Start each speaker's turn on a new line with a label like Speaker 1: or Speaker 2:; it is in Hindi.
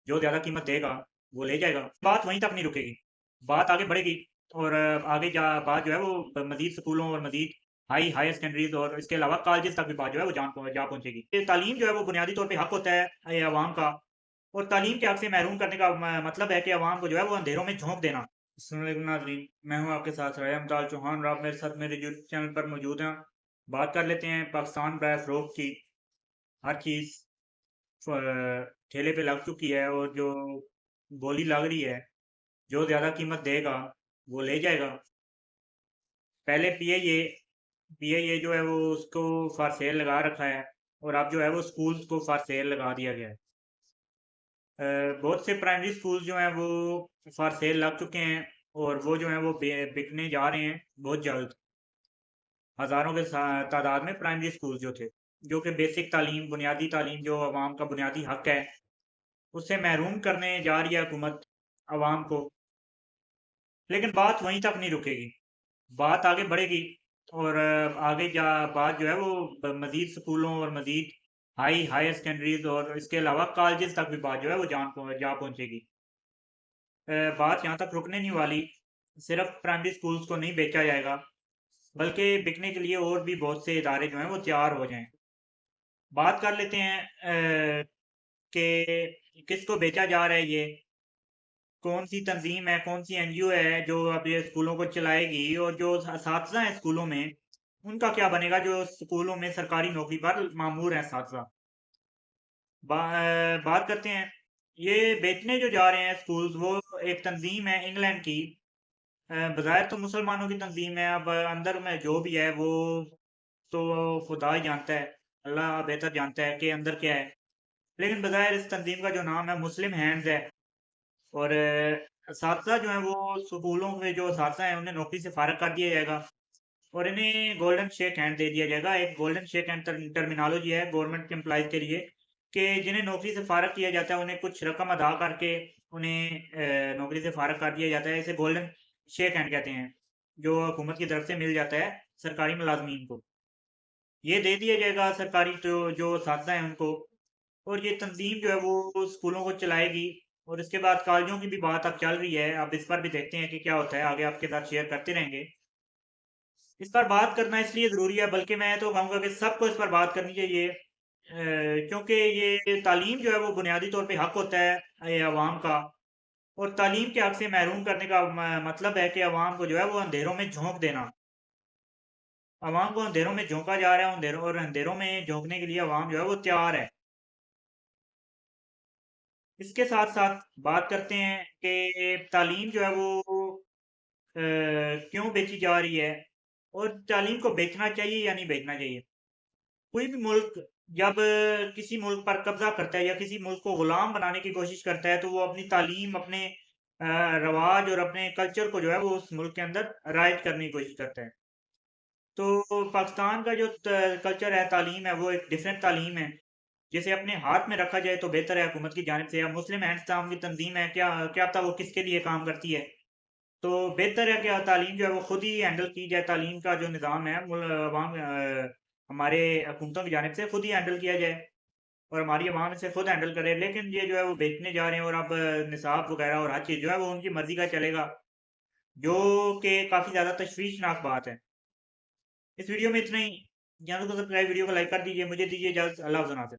Speaker 1: जो ज़्यादा कीमत देगा वो ले जाएगा। बात वहीं तक नहीं रुकेगी, बात आगे बढ़ेगी और आगे जा बात जो है वो मज़ीद स्कूलों और मज़ीद हायर सेकेंडरीज़ और इसके अलावा कॉलेजेस तक भी बात जो है वो जा पहुँचेगी। ये तालीम जो है वो बुनियादी तौर पे हक होता है ये अवाम का और तालीम के हक से महरूम करने का मतलब है कि अवाम को जो है वो अंधेरों में झोंक देना। अस्सलाम वालेकुम नाज़रीन, मैं हूँ आपके साथ राया अमताज चौहान और आप मेरे साथ मेरे यूट्यूब चैनल पर मौजूद हैं। बात कर लेते हैं पाकिस्तान बरए फ़रोख्त की। हर चीज़ ठेले पे लग चुकी है और जो बोली लग रही है, जो ज़्यादा कीमत देगा वो ले जाएगा। पहले पीआईए जो है वो उसको फॉर सेल लगा रखा है और अब जो है वो स्कूल्स को फॉर सेल लगा दिया गया है। बहुत से प्राइमरी स्कूल जो हैं वो फॉर सेल लग चुके हैं और वो जो हैं वो बिकने जा रहे हैं बहुत जल्द। हज़ारों के तादाद में प्राइमरी स्कूल जो थे, जो कि बेसिक तालीम, बुनियादी तालीम जो अवाम का बुनियादी हक है, उससे महरूम करने जा रही है हुकूमत अवाम को। लेकिन बात वहीं तक नहीं रुकेगी, बात आगे बढ़ेगी और आगे जा बात जो है वो मज़ीद स्कूलों और मज़ीद हायर सेकेंडरीज़ और इसके अलावा कॉलेजेस तक भी बात जो है वो जा पहुँचेगी। बात यहाँ तक रुकने नहीं वाली, सिर्फ प्राइमरी स्कूल्स को नहीं बेचा जाएगा, बल्कि बिकने के लिए और भी बहुत से इदारे जो हैं वो तैयार हो जाएँ। बात कर लेते हैं कि किसको बेचा जा रहा है ये, कौन-सी तंज़ीम है, कौन-सी एनजीओ है जो अब ये स्कूलों को चलाएगी और जो असातिज़ा हैं स्कूलों में, उनका क्या बनेगा जो स्कूलों में सरकारी नौकरी पर मामूर हैं असातिज़ा। बात करते हैं, ये बेचने जो जा रहे हैं स्कूल्स वो एक तंज़ीम है इंग्लैंड की। बज़ाहिर तो मुसलमानों की तंज़ीम है, अब अंदर में जो भी है वो तो खुदा ही जानता है, अल्लाह बेहतर जानता है कि अंदर क्या है। लेकिन बज़ाहिर इस तंज़ीम का जो नाम है मुस्लिम हैंड्स है और असातिज़ा जो हैं वो स्कूलों में जो असातिज़ा हैं उन्हें नौकरी से फ़ारिग कर दिया जाएगा और इन्हें गोल्डन शेक हैंड दे दिया जाएगा। एक गोल्डन शेक हैंड टर्मिनोलॉजी है गवर्नमेंट एम्प्लॉइज़ के लिए कि जिन्हें नौकरी से फ़ारिग किया जाता है, उन्हें कुछ रकम अदा करके उन्हें नौकरी से फ़ारिग कर दिया जाता है। इसे गोल्डन शेक हैंड कहते हैं, जो हुकूमत की तरफ से मिल जाता है सरकारी मुलाज़मीन को। ये दे दिया जाएगा सरकारी जो असातिज़ा हैं उनको और ये तंज़ीम जो है वो स्कूलों को चलाएगी और इसके बाद कॉलेजों की भी बात अब चल रही है। अब इस पर भी देखते हैं कि क्या होता है, आगे आपके साथ शेयर करते रहेंगे। इस पर बात करना इसलिए ज़रूरी है, बल्कि मैं तो कहूँगा कि सबको इस पर बात करनी चाहिए क्योंकि ये तालीम जो है वो बुनियादी तौर पे हक होता है ये अवाम का और तालीम के हक से महरूम करने का मतलब है कि अवाम को जो है वो अंधेरों में झोंक देना। अवाम को अंधेरों में झोंका जा रहा है, अंधेरों में झोंकने के लिए अवाम जो है वो तैयार है। इसके साथ-साथ बात करते हैं कि तालीम जो है वो क्यों बेची जा रही है और तालीम को बेचना चाहिए या नहीं बेचना चाहिए। कोई भी मुल्क जब किसी मुल्क पर कब्ज़ा करता है या किसी मुल्क को गुलाम बनाने की कोशिश करता है, तो वो अपनी तालीम, अपने रवाज और अपने कल्चर को जो है वो उस मुल्क के अंदर राइज करने की कोशिश करता है। तो पाकिस्तान का जो कल्चर है, तालीम है, वो एक डिफरेंट तालीम है। जिसे अपने हाथ में रखा जाए तो बेहतर है हुकूमत की जानिब से। अब मुस्लिम हैंड्स नाम की तंज़ीम है, क्या पता वो किसके लिए काम करती है। तो बेहतर है कि तालीम जो है वो खुद ही हैंडल की जाए, तालीम का जो निज़ाम है हमारे हुकूमतों की जानिब से खुद ही हैंडल किया जाए और हमारी अवाम इसे खुद हैंडल करे। लेकिन ये जो है वो बेचने जा रहे हैं और अब निसाब वगैरह और हर चीज़ जो है वो उनकी मर्ज़ी का चलेगा, जो कि काफ़ी ज़्यादा तशवीशनाक बात है। इस वीडियो में इतना ही। चैनल को सब्सक्राइब, वीडियो को लाइक कर दीजिए। मुझे दीजिए इजाज़त। अल्लाह हाफ़िज़।